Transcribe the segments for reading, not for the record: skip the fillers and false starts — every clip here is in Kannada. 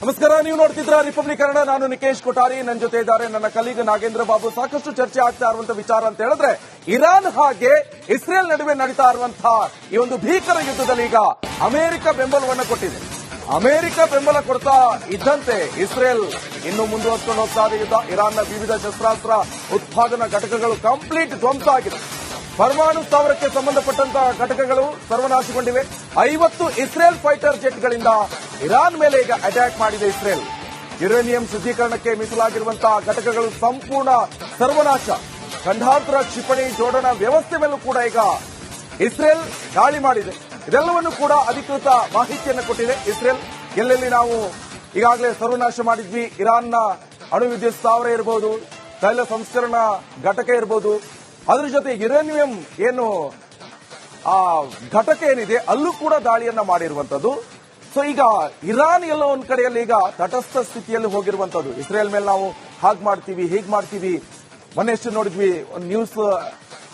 ನಮಸ್ಕಾರ, ನೀವು ನೋಡ್ತಿದ್ರ ರಿಪಬ್ಲಿಕ್ ಕನ್ನಡ. ನಾನು ನಿಕೇಶ್ ಕೊಠಾರಿ, ನನ್ನ ಜೊತೆ ಇದ್ದಾರೆ ನನ್ನ ಕಲೀಗ್ ನಾಗೇಂದ್ರ ಬಾಬು. ಸಾಕಷ್ಟು ಚರ್ಚೆ ಆಗ್ತಾ ಇರುವಂತಹ ವಿಚಾರ ಅಂತ ಹೇಳಿದ್ರೆ ಇರಾನ್ ಹಾಗೆ ಇಸ್ರೇಲ್ ನಡುವೆ ನಡೀತಾ ಇರುವಂತಹ ಈ ಒಂದು ಭೀಕರ ಯುದ್ಧದಲ್ಲಿ ಈಗ ಅಮೆರಿಕ ಬೆಂಬಲವನ್ನು ಕೊಟ್ಟಿದೆ. ಅಮೆರಿಕ ಬೆಂಬಲ ಕೊಡ್ತಾ ಇದ್ದಂತೆ ಇಸ್ರೇಲ್ ಇನ್ನು ಮುಂದುವರಿಸಿಕೊಂಡು ಹೋಗ್ತಾ ಇದೆ ಯುದ್ಧ. ಇರಾನ್ನ ವಿವಿಧ ಶಸ್ತ್ರಾಸ್ತ್ರ ಉತ್ಪಾದನಾ ಘಟಕಗಳು ಕಂಪ್ಲೀಟ್ ಧ್ವಂಸ ಆಗಿದೆ. ಪರಮಾಣು ಸ್ಥಾವರಕ್ಕೆ ಸಂಬಂಧಪಟ್ಟಂತಹ ಘಟಕಗಳು ಸರ್ವನಾಶಗೊಂಡಿವೆ. 50 ಇಸ್ರೇಲ್ ಫೈಟರ್ ಜೆಟ್ಗಳಿಂದ ಇರಾನ್ ಮೇಲೆ ಈಗ ಅಟ್ಯಾಕ್ ಮಾಡಿದೆ ಇಸ್ರೇಲ್. ಯುರೇನಿಯಂ ಶುದ್ಧೀಕರಣಕ್ಕೆ ಮೀಸಲಾಗಿರುವಂತಹ ಘಟಕಗಳು ಸಂಪೂರ್ಣ ಸರ್ವನಾಶ. ಖಂಡಾಂತರ ಕ್ಷಿಪಣಿ ಜೋಡಣಾ ವ್ಯವಸ್ಥೆ ಮೇಲೂ ಕೂಡ ಈಗ ಇಸ್ರೇಲ್ ದಾಳಿ ಮಾಡಿದೆ. ಇದೆಲ್ಲವನ್ನು ಕೂಡ ಅಧಿಕೃತ ಮಾಹಿತಿಯನ್ನು ಕೊಟ್ಟಿದೆ ಇಸ್ರೇಲ್. ಎಲ್ಲೆಲ್ಲಿ ನಾವು ಈಗಾಗಲೇ ಸರ್ವನಾಶ ಮಾಡಿದ್ವಿ, ಇರಾನ್ನ ಅಣು ವಿದ್ಯುತ್ ಸ್ಥಾವರ ಇರಬಹುದು, ತೈಲ ಸಂಸ್ಕರಣಾ ಘಟಕ ಇರಬಹುದು, ಅದರ ಜೊತೆ ಯುರೇನಿಯಂ ಏನು ಆ ಘಟಕ ಏನಿದೆ ಅಲ್ಲೂ ಕೂಡ ದಾಳಿಯನ್ನ ಮಾಡಿರುವಂತದ್ದು. ಸೊ ಈಗ ಇರಾನ್ ಎಲ್ಲೋ ಒಂದ್ ಕಡೆಯಲ್ಲಿ ಈಗ ತಟಸ್ಥ ಸ್ಥಿತಿಯಲ್ಲಿ ಹೋಗಿರುವಂತದ್ದು. ಇಸ್ರೇಲ್ ಮೇಲೆ ನಾವು ಹಾಗೆ ಮಾಡ್ತೀವಿ, ಹೀಗೆ ಮಾಡ್ತೀವಿ. ಮೊನ್ನೆಷ್ಟು ನೋಡಿದ್ವಿ ಒಂದು ನ್ಯೂಸ್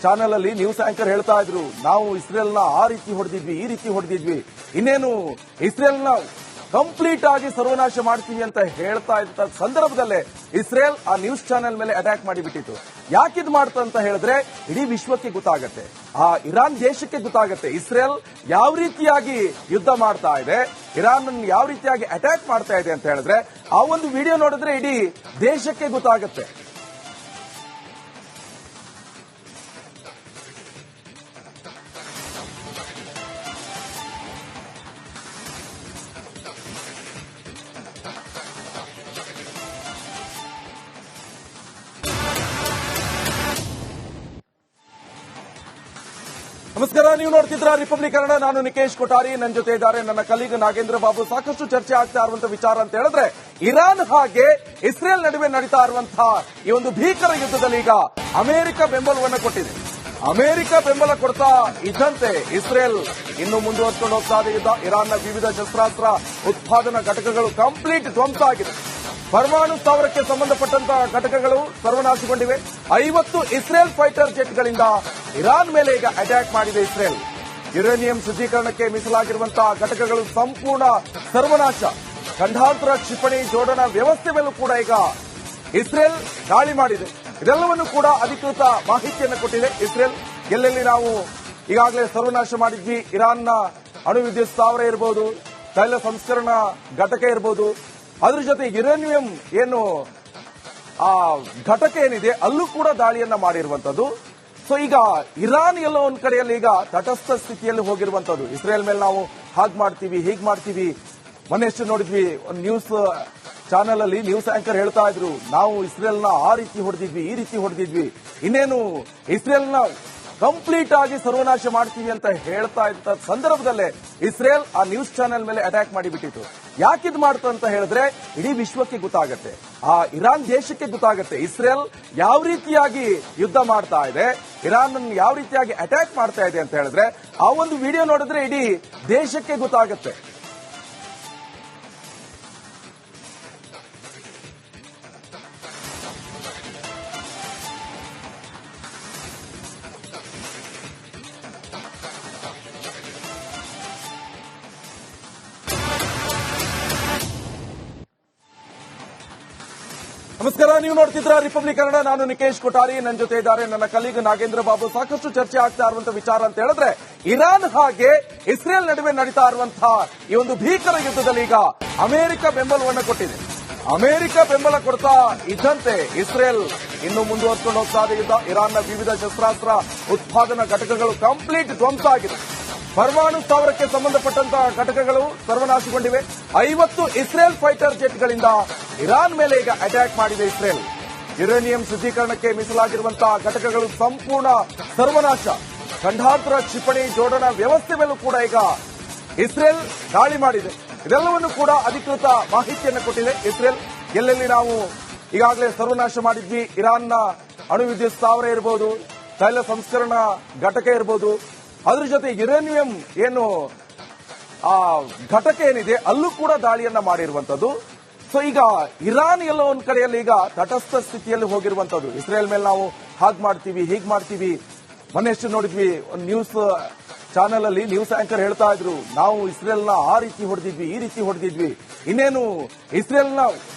ಚಾನೆಲ್ ಅಲ್ಲಿ ನ್ಯೂಸ್ ಆಂಕರ್ ಹೇಳ್ತಾ ಇದ್ರು, ನಾವು ಇಸ್ರೇಲ್ನ ಆ ರೀತಿ ಹೊಡೆದಿದ್ವಿ, ಈ ರೀತಿ ಹೊಡೆದಿದ್ವಿ, ಇನ್ನೇನು ಇಸ್ರೇಲ್ನ ಕಂಪ್ಲೀಟ್ ಆಗಿ ಸರ್ವನಾಶ ಮಾಡ್ತೀವಿ ಅಂತ ಹೇಳ್ತಾ ಇದ್ದ ಸಂದರ್ಭದಲ್ಲೇ ಇಸ್ರೇಲ್ ಆ ನ್ಯೂಸ್ ಚಾನೆಲ್ ಮೇಲೆ ಅಟ್ಯಾಕ್ ಮಾಡಿಬಿಟ್ಟಿತ್ತು. ಯಾಕಿದ್ ಮಾಡ್ತ ಅಂತ ಹೇಳಿದ್ರೆ ಇಡೀ ವಿಶ್ವಕ್ಕೆ ಗೊತ್ತಾಗತ್ತೆ, ಆ ಇರಾನ್ ದೇಶಕ್ಕೆ ಗೊತ್ತಾಗತ್ತೆ ಇಸ್ರೇಲ್ ಯಾವ ರೀತಿಯಾಗಿ ಯುದ್ಧ ಮಾಡ್ತಾ ಇದೆ, ಇರಾನ್ ಯಾವ ರೀತಿಯಾಗಿ ಅಟ್ಯಾಕ್ ಮಾಡ್ತಾ ಇದೆ ಅಂತ ಹೇಳಿದ್ರೆ ಆ ಒಂದು ವಿಡಿಯೋ ನೋಡಿದ್ರೆ ಇಡೀ ದೇಶಕ್ಕೆ ಗೊತ್ತಾಗತ್ತೆ. ನಮಸ್ಕಾರ, ನೀವು ನೋಡ್ತಿದ್ರ ರಿಪಬ್ಲಿಕ್ ಕನ್ನಡ. ನಾನು ನಿಕೇಶ್ ಕೊಠಾರಿ, ನನ್ನ ಜೊತೆ ಇದ್ದಾರೆ ನನ್ನ ಕಲೀಗ್ ನಾಗೇಂದ್ರ ಬಾಬು. ಸಾಕಷ್ಟು ಚರ್ಚೆ ಆಗ್ತಾ ಇರುವಂತಹ ವಿಚಾರ ಅಂತ ಹೇಳಿದ್ರೆ ಇರಾನ್ ಹಾಗೆ ಇಸ್ರೇಲ್ ನಡುವೆ ನಡೀತಾ ಇರುವಂತಹ ಈ ಒಂದು ಭೀಕರ ಯುದ್ಧದಲ್ಲಿ ಈಗ ಅಮೆರಿಕ ಬೆಂಬಲವನ್ನು ಕೊಟ್ಟಿದೆ. ಅಮೆರಿಕ ಬೆಂಬಲ ಕೊಡ್ತಾ ಇದ್ದಂತೆ ಇಸ್ರೇಲ್ ಇನ್ನು ಮುಂದುವರಿಸಿಕೊಂಡು ಹೋಗ್ತಾ ಇದೆ ಯುದ್ಧ. ಇರಾನ್ನ ವಿವಿಧ ಶಸ್ತ್ರಾಸ್ತ್ರ ಉತ್ಪಾದನಾ ಘಟಕಗಳು ಕಂಪ್ಲೀಟ್ ಧ್ವಂಸ ಆಗಿದೆ. ಪರಮಾಣು ಸ್ಥಾವರಕ್ಕೆ ಸಂಬಂಧಪಟ್ಟಂತಹ ಘಟಕಗಳು ಸರ್ವನಾಶಗೊಂಡಿವೆ. 50 ಇಸ್ರೇಲ್ ಫೈಟರ್ ಜೆಟ್ಗಳಿಂದ ಇರಾನ್ ಮೇಲೆ ಈಗ ಅಟ್ಯಾಕ್ ಮಾಡಿದೆ ಇಸ್ರೇಲ್. ಯುರೇನಿಯಂ ಶುದ್ಧೀಕರಣಕ್ಕೆ ಮೀಸಲಾಗಿರುವಂತಹ ಘಟಕಗಳು ಸಂಪೂರ್ಣ ಸರ್ವನಾಶ. ಖಂಡಾಂತರ ಕ್ಷಿಪಣಿ ಜೋಡಣಾ ವ್ಯವಸ್ಥೆ ಮೇಲೂ ಕೂಡ ಈಗ ಇಸ್ರೇಲ್ ದಾಳಿ ಮಾಡಿದೆ. ಇದೆಲ್ಲವನ್ನು ಕೂಡ ಅಧಿಕೃತ ಮಾಹಿತಿಯನ್ನು ಕೊಟ್ಟಿದೆ ಇಸ್ರೇಲ್. ಎಲ್ಲೆಲ್ಲಿ ನಾವು ಈಗಾಗಲೇ ಸರ್ವನಾಶ ಮಾಡಿದ್ವಿ, ಇರಾನ್ನ ಅಣು ವಿದ್ಯುತ್ ಸ್ಥಾವರ ಇರಬಹುದು, ತೈಲ ಸಂಸ್ಕರಣಾ ಘಟಕ ಇರಬಹುದು, ಅದರ ಜೊತೆ ಯುರೇನಿಯಂ ಏನು ಆ ಘಟಕ ಏನಿದೆ ಅಲ್ಲೂ ಕೂಡ ದಾಳಿಯನ್ನ ಮಾಡಿರುವಂತದ್ದು. ಸೊ ಈಗ ಇರಾನ್ ಎಲ್ಲೋ ಒಂದ್ ಕಡೆಯಲ್ಲಿ ಈಗ ತಟಸ್ಥ ಸ್ಥಿತಿಯಲ್ಲಿ ಹೋಗಿರುವಂತದ್ದು. ಇಸ್ರೇಲ್ ಮೇಲೆ ನಾವು ಹಾಗೆ ಮಾಡ್ತೀವಿ, ಹೀಗೆ ಮಾಡ್ತೀವಿ. ಮೊನ್ನೆಷ್ಟು ನೋಡಿದ್ವಿ ಒಂದು ನ್ಯೂಸ್ ಚಾನೆಲ್ ಅಲ್ಲಿ ನ್ಯೂಸ್ ಆಂಕರ್ ಹೇಳ್ತಾ ಇದ್ರು, ನಾವು ಇಸ್ರೇಲ್ನ ಆ ರೀತಿ ಹೊಡೆದಿದ್ವಿ, ಈ ರೀತಿ ಹೊಡೆದಿದ್ವಿ, ಇನ್ನೇನು ಇಸ್ರೇಲ್ನ ಕಂಪ್ಲೀಟ್ ಆಗಿ ಸರ್ವನಾಶ ಮಾಡ್ತೀವಿ ಅಂತ ಹೇಳ್ತಾ ಇದ್ದ ಸಂದರ್ಭದಲ್ಲೇ ಇಸ್ರೇಲ್ ಆ ನ್ಯೂಸ್ ಚಾನೆಲ್ ಮೇಲೆ ಅಟ್ಯಾಕ್ ಮಾಡಿಬಿಟ್ಟಿತ್ತು. ಯಾಕಿದ್ ಮಾಡ್ತ ಅಂತ ಹೇಳಿದ್ರೆ ಇಡೀ ವಿಶ್ವಕ್ಕೆ ಗೊತ್ತಾಗತ್ತೆ, ಆ ಇರಾನ್ ದೇಶಕ್ಕೆ ಗೊತ್ತಾಗತ್ತೆ ಇಸ್ರೇಲ್ ಯಾವ ರೀತಿಯಾಗಿ ಯುದ್ಧ ಮಾಡ್ತಾ ಇದೆ, ಇರಾನ್ ಯಾವ ರೀತಿಯಾಗಿ ಅಟ್ಯಾಕ್ ಮಾಡ್ತಾ ಇದೆ ಅಂತ ಹೇಳಿದ್ರೆ ಆ ಒಂದು ವಿಡಿಯೋ ನೋಡಿದ್ರೆ ಇಡೀ ದೇಶಕ್ಕೆ ಗೊತ್ತಾಗತ್ತೆ. ನಮಸ್ಕಾರ, ನೀವು ನೋಡ್ತಿದ್ರ ರಿಪಬ್ಲಿಕ್ ಕನ್ನಡ. ನಾನು ನಿಕೇಶ್ ಕೊಠಾರಿ, ನನ್ನ ಜೊತೆ ಇದ್ದಾರೆ ನನ್ನ ಕಲೀಗ್ ನಾಗೇಂದ್ರ ಬಾಬು. ಸಾಕಷ್ಟು ಚರ್ಚೆ ಆಗ್ತಾ ಇರುವಂತಹ ವಿಚಾರ ಅಂತ ಹೇಳಿದ್ರೆ ಇರಾನ್ ಹಾಗೆ ಇಸ್ರೇಲ್ ನಡುವೆ ನಡೀತಾ ಇರುವಂತಹ ಈ ಒಂದು ಭೀಕರ ಯುದ್ಧದಲ್ಲಿ ಈಗ ಅಮೆರಿಕ ಬೆಂಬಲವನ್ನು ಕೊಟ್ಟಿದೆ. ಅಮೆರಿಕ ಬೆಂಬಲ ಕೊಡ್ತಾ ಇದ್ದಂತೆ ಇಸ್ರೇಲ್ ಇನ್ನು ಮುಂದುವರಿಸಿಕೊಂಡು ಹೋಗ್ತಾ ಇದೆ ಯುದ್ಧ. ಇರಾನ್ನ ವಿವಿಧ ಶಸ್ತ್ರಾಸ್ತ್ರ ಉತ್ಪಾದನಾ ಘಟಕಗಳು ಕಂಪ್ಲೀಟ್ ಧ್ವಂಸ ಆಗಿದೆ. ಪರಮಾಣು ಸ್ಥಾವರಕ್ಕೆ ಸಂಬಂಧಪಟ್ಟಂತಹ ಘಟಕಗಳು ಸರ್ವನಾಶಗೊಂಡಿವೆ. 50 ಇಸ್ರೇಲ್ ಫೈಟರ್ ಜೆಟ್ಗಳಿಂದ ಇರಾನ್ ಮೇಲೆ ಈಗ ಅಟ್ಯಾಕ್ ಮಾಡಿದೆ ಇಸ್ರೇಲ್. ಯುರೇನಿಯಂ ಶುದ್ಧೀಕರಣಕ್ಕೆ ಮೀಸಲಾಗಿರುವಂತಹ ಘಟಕಗಳು ಸಂಪೂರ್ಣ ಸರ್ವನಾಶ. ಖಂಡಾಂತರ ಕ್ಷಿಪಣಿ ಜೋಡಣಾ ವ್ಯವಸ್ಥೆ ಮೇಲೂ ಕೂಡ ಈಗ ಇಸ್ರೇಲ್ ದಾಳಿ ಮಾಡಿದೆ. ಇದೆಲ್ಲವನ್ನು ಕೂಡ ಅಧಿಕೃತ ಮಾಹಿತಿಯನ್ನು ಕೊಟ್ಟಿದೆ ಇಸ್ರೇಲ್. ಎಲ್ಲೆಲ್ಲಿ ನಾವು ಈಗಾಗಲೇ ಸರ್ವನಾಶ ಮಾಡಿದ್ವಿ, ಇರಾನ್ನ ಅಣು ವಿದ್ಯುತ್ ಸ್ಥಾವರ ಇರಬಹುದು, ತೈಲ ಸಂಸ್ಕರಣಾ ಘಟಕ ಇರಬಹುದು, ಅದರ ಜೊತೆ ಯುರೇನಿಯಂ ಏನು ಆ ಘಟಕ ಏನಿದೆ ಅಲ್ಲೂ ಕೂಡ ದಾಳಿಯನ್ನ ಮಾಡಿರುವಂತದ್ದು. ಸೊ ಈಗ ಇರಾನ್ ಎಲ್ಲೋ ಒಂದ್ ಕಡೆಯಲ್ಲಿ ಈಗ ತಟಸ್ಥ ಸ್ಥಿತಿಯಲ್ಲಿ ಹೋಗಿರುವಂತದ್ದು. ಇಸ್ರೇಲ್ ಮೇಲೆ ನಾವು ಹಾಗೆ ಮಾಡ್ತೀವಿ, ಹೀಗೆ ಮಾಡ್ತೀವಿ. ಮೊನ್ನೆಷ್ಟು ನೋಡಿದ್ವಿ ಒಂದು ನ್ಯೂಸ್ ಚಾನೆಲ್ ಅಲ್ಲಿ ನ್ಯೂಸ್ ಆಂಕರ್ ಹೇಳ್ತಾ ಇದ್ರು, ನಾವು ಇಸ್ರೇಲ್ನ ಆ ರೀತಿ ಹೊಡೆದಿದ್ವಿ, ಈ ರೀತಿ ಹೊಡೆದಿದ್ವಿ, ಇನ್ನೇನು ಇಸ್ರೇಲ್ನ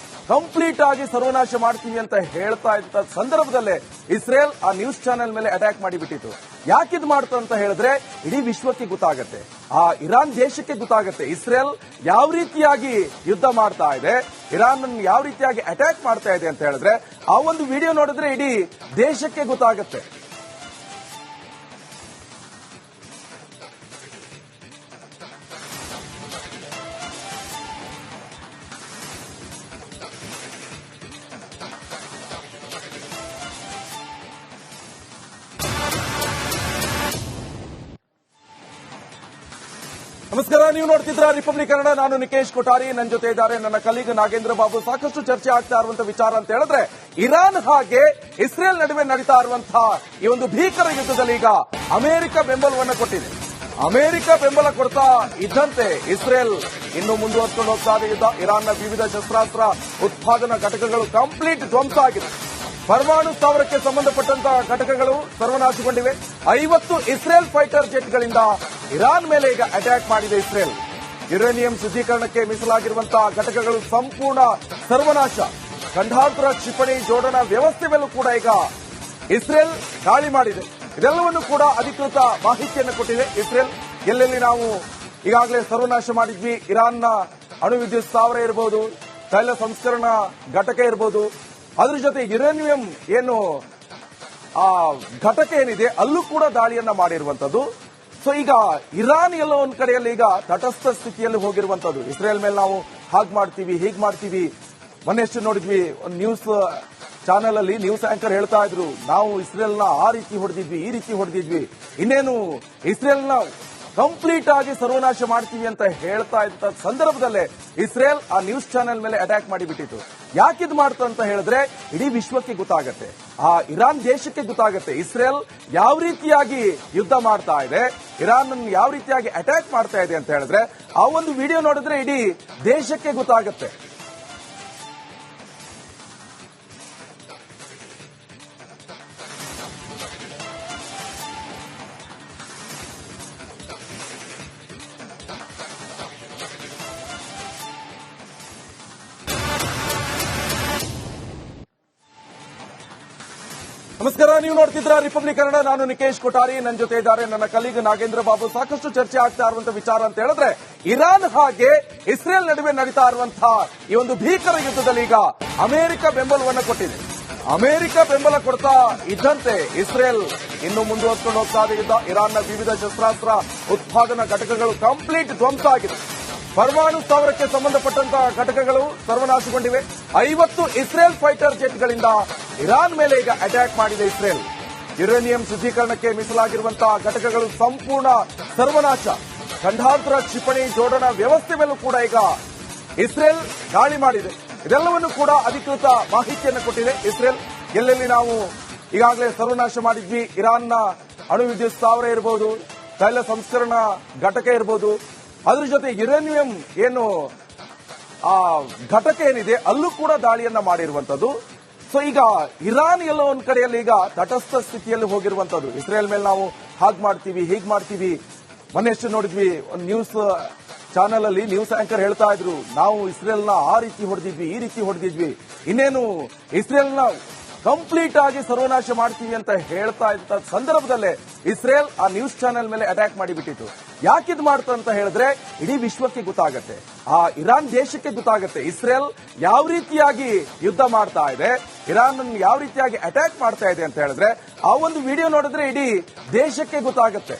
ಕಂಪ್ಲೀಟ್ ಆಗಿ ಸರ್ವನಾಶ ಮಾಡ್ತೀವಿ ಅಂತ ಹೇಳ್ತಾ ಇದ್ದ ಸಂದರ್ಭದಲ್ಲೇ ಇಸ್ರೇಲ್ ಆ ನ್ಯೂಸ್ ಚಾನೆಲ್ ಮೇಲೆ ಅಟ್ಯಾಕ್ ಮಾಡಿಬಿಟ್ಟಿತ್ತು. ಯಾಕಿದ್ ಮಾಡ್ತು ಅಂತ ಹೇಳಿದ್ರೆ ಇಡೀ ವಿಶ್ವಕ್ಕೆ ಗೊತ್ತಾಗತ್ತೆ, ಆ ಇರಾನ್ ದೇಶಕ್ಕೆ ಗೊತ್ತಾಗತ್ತೆ ಇಸ್ರೇಲ್ ಯಾವ ರೀತಿಯಾಗಿ ಯುದ್ಧ ಮಾಡ್ತಾ ಇದೆ, ಇರಾನ್ ಯಾವ ರೀತಿಯಾಗಿ ಅಟ್ಯಾಕ್ ಮಾಡ್ತಾ ಇದೆ ಅಂತ ಹೇಳಿದ್ರೆ ಆ ಒಂದು ವಿಡಿಯೋ ನೋಡಿದ್ರೆ ಇಡೀ ದೇಶಕ್ಕೆ ಗೊತ್ತಾಗತ್ತೆ. ನಮಸ್ಕಾರ, ನೀವು ನೋಡ್ತಿದ್ರ ರಿಪಬ್ಲಿಕ್ ಕನ್ನಡ. ನಾನು ನಿಕೇಶ್ ಕೊಠಾರಿ, ನನ್ನ ಜೊತೆ ಇದ್ದಾರೆ ನನ್ನ ಕಲೀಗ್ ನಾಗೇಂದ್ರ ಬಾಬು. ಸಾಕಷ್ಟು ಚರ್ಚೆ ಆಗ್ತಾ ಇರುವಂತಹ ವಿಚಾರ ಅಂತ ಹೇಳಿದ್ರೆ ಇರಾನ್ ಹಾಗೆ ಇಸ್ರೇಲ್ ನಡುವೆ ನಡೀತಾ ಇರುವಂತಹ ಈ ಒಂದು ಭೀಕರ ಯುದ್ಧದಲ್ಲಿ ಈಗ ಅಮೆರಿಕ ಬೆಂಬಲವನ್ನು ಕೊಟ್ಟಿದೆ. ಅಮೆರಿಕ ಬೆಂಬಲ ಕೊಡ್ತಾ ಇದ್ದಂತೆ ಇಸ್ರೇಲ್ ಇನ್ನು ಮುಂದುವರೆದುಕೊಂಡು ಹೋಗ್ತಾ ಇದೆ ಯುದ್ಧ. ಇರಾನ್ನ ವಿವಿಧ ಶಸ್ತ್ರಾಸ್ತ್ರ ಉತ್ಪಾದನಾ ಘಟಕಗಳು ಕಂಪ್ಲೀಟ್ ಧ್ವಂಸ ಆಗಿದೆ. ಪರಮಾಣು ಸ್ಥಾವರಕ್ಕೆ ಸಂಬಂಧಪಟ್ಟಂತಹ ಘಟಕಗಳು ಸರ್ವನಾಶಗೊಂಡಿವೆ. 50 ಇಸ್ರೇಲ್ ಫೈಟರ್ ಜೆಟ್ಗಳಿಂದ ಇರಾನ್ ಮೇಲೆ ಈಗ ಅಟ್ಯಾಕ್ ಮಾಡಿದೆ ಇಸ್ರೇಲ್. ಯುರೇನಿಯಂ ಶುದ್ಧೀಕರಣಕ್ಕೆ ಮೀಸಲಾಗಿರುವಂತಹ ಘಟಕಗಳು ಸಂಪೂರ್ಣ ಸರ್ವನಾಶ. ಖಂಡಾಂತರ ಕ್ಷಿಪಣಿ ಜೋಡಣಾ ವ್ಯವಸ್ಥೆ ಮೇಲೂ ಕೂಡ ಈಗ ಇಸ್ರೇಲ್ ದಾಳಿ ಮಾಡಿದೆ. ಇದೆಲ್ಲವನ್ನು ಕೂಡ ಅಧಿಕೃತ ಮಾಹಿತಿಯನ್ನು ಕೊಟ್ಟಿದೆ ಇಸ್ರೇಲ್. ಎಲ್ಲೆಲ್ಲಿ ನಾವು ಈಗಾಗಲೇ ಸರ್ವನಾಶ ಮಾಡಿದ್ವಿ, ಇರಾನ್ನ ಅಣು ವಿದ್ಯುತ್ ಸ್ಥಾವರ ಇರಬಹುದು, ತೈಲ ಸಂಸ್ಕರಣಾ ಘಟಕ ಇರಬಹುದು, ಅದ್ರ ಜೊತೆ ಯುರೇನಿಯಂ ಏನು ಆ ಘಟಕ ಏನಿದೆ ಅಲ್ಲೂ ಕೂಡ ದಾಳಿಯನ್ನ ಮಾಡಿರುವಂತದ್ದು. ಸೊ ಈಗ ಇರಾನ್ ಎಲ್ಲೋ ಒಂದ್ ಕಡೆಯಲ್ಲಿ ಈಗ ತಟಸ್ಥ ಸ್ಥಿತಿಯಲ್ಲಿ ಹೋಗಿರುವಂತದ್ದು. ಇಸ್ರೇಲ್ ಮೇಲೆ ನಾವು ಹಾಗೆ ಮಾಡ್ತೀವಿ, ಹೀಗೆ ಮಾಡ್ತೀವಿ. ಮೊನ್ನೆಷ್ಟು ನೋಡಿದ್ವಿ, ಒಂದು ನ್ಯೂಸ್ ಚಾನೆಲ್ ಅಲ್ಲಿ ನ್ಯೂಸ್ ಆಂಕರ್ ಹೇಳ್ತಾ ಇದ್ರು, ನಾವು ಇಸ್ರೇಲ್ನ ಆ ರೀತಿ ಹೊಡೆದಿದ್ವಿ, ಈ ರೀತಿ ಹೊಡೆದಿದ್ವಿ, ಇನ್ನೇನು ಇಸ್ರೇಲ್ನ ಕಂಪ್ಲೀಟ್ ಆಗಿ ಸರ್ವನಾಶ ಮಾಡ್ತೀವಿ ಅಂತ ಹೇಳ್ತಾ ಇದ್ದ ಸಂದರ್ಭದಲ್ಲೇ ಇಸ್ರೇಲ್ ಆ ನ್ಯೂಸ್ ಚಾನೆಲ್ ಮೇಲೆ ಅಟ್ಯಾಕ್ ಮಾಡಿಬಿಟ್ಟಿತ್ತು. ಯಾಕಿದ್ ಮಾಡ್ತು ಅಂತ ಹೇಳಿದ್ರೆ ಇಡೀ ವಿಶ್ವಕ್ಕೆ ಗೊತ್ತಾಗತ್ತೆ, ಆ ಇರಾನ್ ದೇಶಕ್ಕೆ ಗೊತ್ತಾಗತ್ತೆ ಇಸ್ರೇಲ್ ಯಾವ ರೀತಿಯಾಗಿ ಯುದ್ಧ ಮಾಡ್ತಾ ಇದೆ, ಇರಾನ್ ಯಾವ ರೀತಿಯಾಗಿ ಅಟ್ಯಾಕ್ ಮಾಡ್ತಾ ಇದೆ ಅಂತ ಹೇಳಿದ್ರೆ ಆ ಒಂದು ವಿಡಿಯೋ ನೋಡಿದ್ರೆ ಇಡೀ ದೇಶಕ್ಕೆ ಗೊತ್ತಾಗತ್ತೆ. ನಮಸ್ಕಾರ, ನೀವು ನೋಡ್ತಿದ್ರ ರಿಪಬ್ಲಿಕ್ ಕನ್ನಡ. ನಾನು ನಿಕೇಶ್ ಕೊಠಾರಿ, ನನ್ನ ಜೊತೆ ಇದ್ದಾರೆ ನನ್ನ ಕಲೀಗ್ ನಾಗೇಂದ್ರ ಬಾಬು. ಸಾಕಷ್ಟು ಚರ್ಚೆ ಆಗ್ತಾ ಇರುವಂತಹ ವಿಚಾರ ಅಂತ ಹೇಳಿದ್ರೆ ಇರಾನ್ ಹಾಗೆ ಇಸ್ರೇಲ್ ನಡುವೆ ನಡೀತಾ ಇರುವಂತಹ ಈ ಒಂದು ಭೀಕರ ಯುದ್ಧದಲ್ಲಿ ಈಗ ಅಮೆರಿಕ ಬೆಂಬಲವನ್ನು ಕೊಟ್ಟಿದೆ. ಅಮೆರಿಕ ಬೆಂಬಲ ಕೊಡ್ತಾ ಇದ್ದಂತೆ ಇಸ್ರೇಲ್ ಇನ್ನು ಮುಂದುವರೆದುಕೊಂಡು ಹೋಗ್ತಾ ಇದೆ ಯುದ್ಧ. ಇರಾನ್ನ ವಿವಿಧ ಶಸ್ತ್ರಾಸ್ತ್ರ ಉತ್ಪಾದನಾ ಘಟಕಗಳು ಕಂಪ್ಲೀಟ್ ಧ್ವಂಸ ಆಗಿದೆ. ಪರಮಾಣು ಸ್ಥಾವರಕ್ಕೆ ಸಂಬಂಧಪಟ್ಟಂತಹ ಘಟಕಗಳು ಸರ್ವನಾಶಗೊಂಡಿವೆ. 50 ಇಸ್ರೇಲ್ ಫೈಟರ್ ಜೆಟ್ಗಳಿಂದ ಇರಾನ್ ಮೇಲೆ ಈಗ ಅಟ್ಯಾಕ್ ಮಾಡಿದೆ ಇಸ್ರೇಲ್. ಯುರೇನಿಯಂ ಶುದ್ಧೀಕರಣಕ್ಕೆ ಮೀಸಲಾಗಿರುವಂತಹ ಘಟಕಗಳು ಸಂಪೂರ್ಣ ಸರ್ವನಾಶ. ಖಂಡಾಂತರ ಕ್ಷಿಪಣಿ ಜೋಡಣಾ ವ್ಯವಸ್ಥೆ ಮೇಲೂ ಕೂಡ ಈಗ ಇಸ್ರೇಲ್ ದಾಳಿ ಮಾಡಿದೆ. ಇದೆಲ್ಲವನ್ನು ಕೂಡ ಅಧಿಕೃತ ಮಾಹಿತಿಯನ್ನು ಕೊಟ್ಟಿದೆ ಇಸ್ರೇಲ್. ಎಲ್ಲೆಲ್ಲಿ ನಾವು ಈಗಾಗಲೇ ಸರ್ವನಾಶ ಮಾಡಿದ್ವಿ, ಇರಾನ್ನ ಅಣು ವಿದ್ಯುತ್ ಸ್ಥಾವರ ಇರಬಹುದು, ತೈಲ ಸಂಸ್ಕರಣಾ ಘಟಕ ಇರಬಹುದು, ಅದ್ರ ಜೊತೆ ಯುರೇನಿಯಂ ಏನು ಆ ಘಟಕ ಏನಿದೆ ಅಲ್ಲೂ ಕೂಡ ದಾಳಿಯನ್ನ ಮಾಡಿರುವಂತದ್ದು. ಸೊ ಈಗ ಇರಾನ್ ಎಲ್ಲೋ ಒಂದ್ ಕಡೆಯಲ್ಲಿ ಈಗ ತಟಸ್ಥ ಸ್ಥಿತಿಯಲ್ಲಿ ಹೋಗಿರುವಂತದ್ದು. ಇಸ್ರೇಲ್ ಮೇಲೆ ನಾವು ಹಾಗೆ ಮಾಡ್ತೀವಿ, ಹೀಗೆ ಮಾಡ್ತೀವಿ. ಮೊನ್ನೆಷ್ಟು ನೋಡಿದ್ವಿ, ಒಂದು ನ್ಯೂಸ್ ಚಾನೆಲ್ ಅಲ್ಲಿ ನ್ಯೂಸ್ ಆಂಕರ್ ಹೇಳ್ತಾ ಇದ್ರು, ನಾವು ಇಸ್ರೇಲ್ನ ಆ ರೀತಿ ಹೊಡೆದಿದ್ವಿ, ಈ ರೀತಿ ಹೊಡೆದಿದ್ವಿ, ಇನ್ನೇನು ಇಸ್ರೇಲ್ನ ಕಂಪ್ಲೀಟ್ ಆಗಿ ಸರ್ವನಾಶ ಮಾಡ್ತೀವಿ ಅಂತ ಹೇಳ್ತಾ ಇದ್ದ ಸಂದರ್ಭದಲ್ಲೇ ಇಸ್ರೇಲ್ ಆ ನ್ಯೂಸ್ ಚಾನೆಲ್ ಮೇಲೆ ಅಟ್ಯಾಕ್ ಮಾಡಿಬಿಟ್ಟಿತ್ತು. ಯಾಕಿದ್ ಮಾಡ್ತು ಅಂತ ಹೇಳಿದ್ರೆ ಇಡೀ ವಿಶ್ವಕ್ಕೆ ಗೊತ್ತಾಗತ್ತೆ, ಆ ಇರಾನ್ ದೇಶಕ್ಕೆ ಗೊತ್ತಾಗತ್ತೆ ಇಸ್ರೇಲ್ ಯಾವ ರೀತಿಯಾಗಿ ಯುದ್ಧ ಮಾಡ್ತಾ ಇದೆ, ಇರಾನ್ ಯಾವ ರೀತಿಯಾಗಿ ಅಟ್ಯಾಕ್ ಮಾಡ್ತಾ ಇದೆ ಅಂತ ಹೇಳಿದ್ರೆ ಆ ಒಂದು ವಿಡಿಯೋ ನೋಡಿದ್ರೆ ಇಡೀ ದೇಶಕ್ಕೆ ಗೊತ್ತಾಗತ್ತೆ.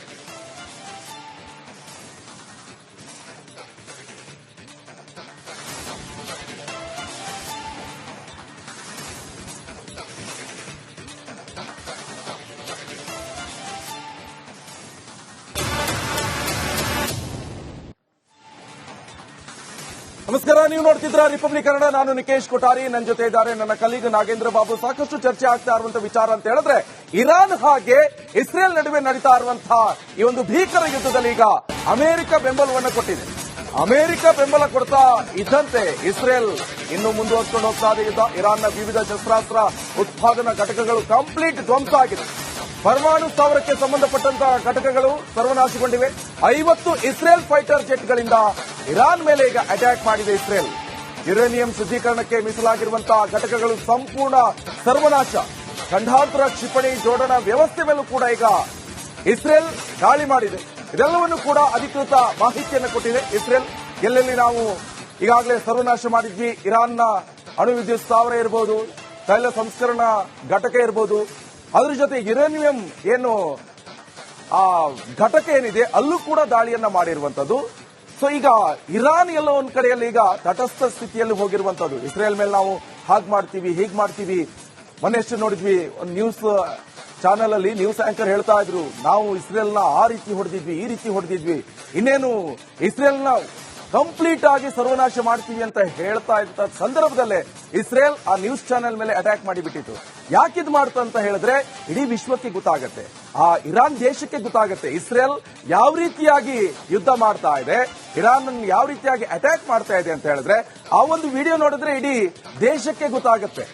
ನಮಸ್ಕಾರ, ನೀವು ನೋಡ್ತಿದ್ರ ರಿಪಬ್ಲಿಕ್ ಕನ್ನಡ. ನಾನು ನಿಕೇಶ್ ಕೊಠಾರಿ, ನನ್ನ ಜೊತೆ ಇದ್ದಾರೆ ನನ್ನ ಕಲೀಗ್ ನಾಗೇಂದ್ರ ಬಾಬು. ಸಾಕಷ್ಟು ಚರ್ಚೆ ಆಗ್ತಾ ಇರುವಂತಹ ವಿಚಾರ ಅಂತ ಹೇಳಿದ್ರೆ ಇರಾನ್ ಹಾಗೆ ಇಸ್ರೇಲ್ ನಡುವೆ ನಡೀತಾ ಇರುವಂತಹ ಈ ಒಂದು ಭೀಕರ ಯುದ್ಧದಲ್ಲಿ ಈಗ ಅಮೆರಿಕ ಬೆಂಬಲವನ್ನು ಕೊಟ್ಟಿದೆ. ಅಮೆರಿಕ ಬೆಂಬಲ ಕೊಡ್ತಾ ಇದ್ದಂತೆ ಇಸ್ರೇಲ್ ಇನ್ನು ಮುಂದುವರೆದುಕೊಂಡು ಹೋಗ್ತಾ ಇದೆ ಯುದ್ಧ. ಇರಾನ್ನ ವಿವಿಧ ಶಸ್ತ್ರಾಸ್ತ್ರ ಉತ್ಪಾದನಾ ಘಟಕಗಳು ಕಂಪ್ಲೀಟ್ ಧ್ವಂಸ ಆಗಿದೆ. ಪರಮಾಣು ಸ್ಥಾವರಕ್ಕೆ ಸಂಬಂಧಪಟ್ಟಂತಹ ಘಟಕಗಳು ಸರ್ವನಾಶಗೊಂಡಿವೆ. 50 ಇಸ್ರೇಲ್ ಫೈಟರ್ ಜೆಟ್ಗಳಿಂದ ಇರಾನ್ ಮೇಲೆ ಈಗ ಅಟ್ಯಾಕ್ ಮಾಡಿದೆ ಇಸ್ರೇಲ್. ಯುರೇನಿಯಂ ಶುದ್ಧೀಕರಣಕ್ಕೆ ಮೀಸಲಾಗಿರುವಂತಹ ಘಟಕಗಳು ಸಂಪೂರ್ಣ ಸರ್ವನಾಶ. ಖಂಡಾಂತರ ಕ್ಷಿಪಣಿ ಜೋಡಣಾ ವ್ಯವಸ್ಥೆ ಮೇಲೂ ಕೂಡ ಈಗ ಇಸ್ರೇಲ್ ದಾಳಿ ಮಾಡಿದೆ. ಇದೆಲ್ಲವನ್ನು ಕೂಡ ಅಧಿಕೃತ ಮಾಹಿತಿಯನ್ನು ಕೊಟ್ಟಿದೆ ಇಸ್ರೇಲ್. ಎಲ್ಲೆಲ್ಲಿ ನಾವು ಈಗಾಗಲೇ ಸರ್ವನಾಶ ಮಾಡಿದ್ವಿ, ಇರಾನ್ನ ಅಣು ವಿದ್ಯುತ್ ಸ್ಥಾವರ ಇರಬಹುದು, ತೈಲ ಸಂಸ್ಕರಣಾ ಘಟಕ ಇರಬಹುದು, ಅದ್ರ ಜೊತೆ ಯುರೇನಿಯಂ ಏನು ಆ ಘಟಕ ಏನಿದೆ ಅಲ್ಲೂ ಕೂಡ ದಾಳಿಯನ್ನ ಮಾಡಿರುವಂತದ್ದು. ಸೊ ಈಗ ಇರಾನ್ ಎಲ್ಲೋ ಒಂದ್ ಕಡೆಯಲ್ಲಿ ಈಗ ತಟಸ್ಥ ಸ್ಥಿತಿಯಲ್ಲಿ ಹೋಗಿರುವಂತದ್ದು. ಇಸ್ರೇಲ್ ಮೇಲೆ ನಾವು ಹಾಗೆ ಮಾಡ್ತೀವಿ, ಹೀಗೆ ಮಾಡ್ತೀವಿ. ಮೊನ್ನೆಷ್ಟು ನೋಡಿದ್ವಿ ಒಂದು ನ್ಯೂಸ್ ಚಾನೆಲ್ ಅಲ್ಲಿ ನ್ಯೂಸ್ ಆಂಕರ್ ಹೇಳ್ತಾ ಇದ್ರು, ನಾವು ಇಸ್ರೇಲ್ನ ಆ ರೀತಿ ಹೊಡೆದಿದ್ವಿ, ಈ ರೀತಿ ಹೊಡೆದಿದ್ವಿ, ಇನ್ನೇನು ಇಸ್ರೇಲ್ನ ಕಂಪ್ಲೀಟ್ ಆಗಿ ಸರ್ವನಾಶ ಮಾಡ್ತೀವಿ ಅಂತ ಹೇಳ್ತಾ ಇದ್ದ ಸಂದರ್ಭದಲ್ಲೇ ಇಸ್ರೇಲ್ ಆ ನ್ಯೂಸ್ ಚಾನೆಲ್ ಮೇಲೆ ಅಟ್ಯಾಕ್ ಮಾಡಿಬಿಟ್ಟಿತ್ತು. ಯಾಕಿದ್ ಮಾಡ್ತಾ ಅಂತ ಹೇಳಿದ್ರೆ ಇಡೀ ವಿಶ್ವಕ್ಕೆ ಗೊತ್ತಾಗತ್ತೆ, ಆ ಇರಾನ್ ದೇಶಕ್ಕೆ ಗೊತ್ತಾಗತ್ತೆ ಇಸ್ರೇಲ್ ಯಾವ ರೀತಿಯಾಗಿ ಯುದ್ಧ ಮಾಡ್ತಾ ಇದೆ, ಇರಾನ್ ಯಾವ ರೀತಿಯಾಗಿ ಅಟ್ಯಾಕ್ ಮಾಡ್ತಾ ಇದೆ ಅಂತ ಹೇಳಿದ್ರೆ ಆ ಒಂದು ವಿಡಿಯೋ ನೋಡಿದ್ರೆ ಇಡೀ ದೇಶಕ್ಕೆ ಗೊತ್ತಾಗತ್ತೆ.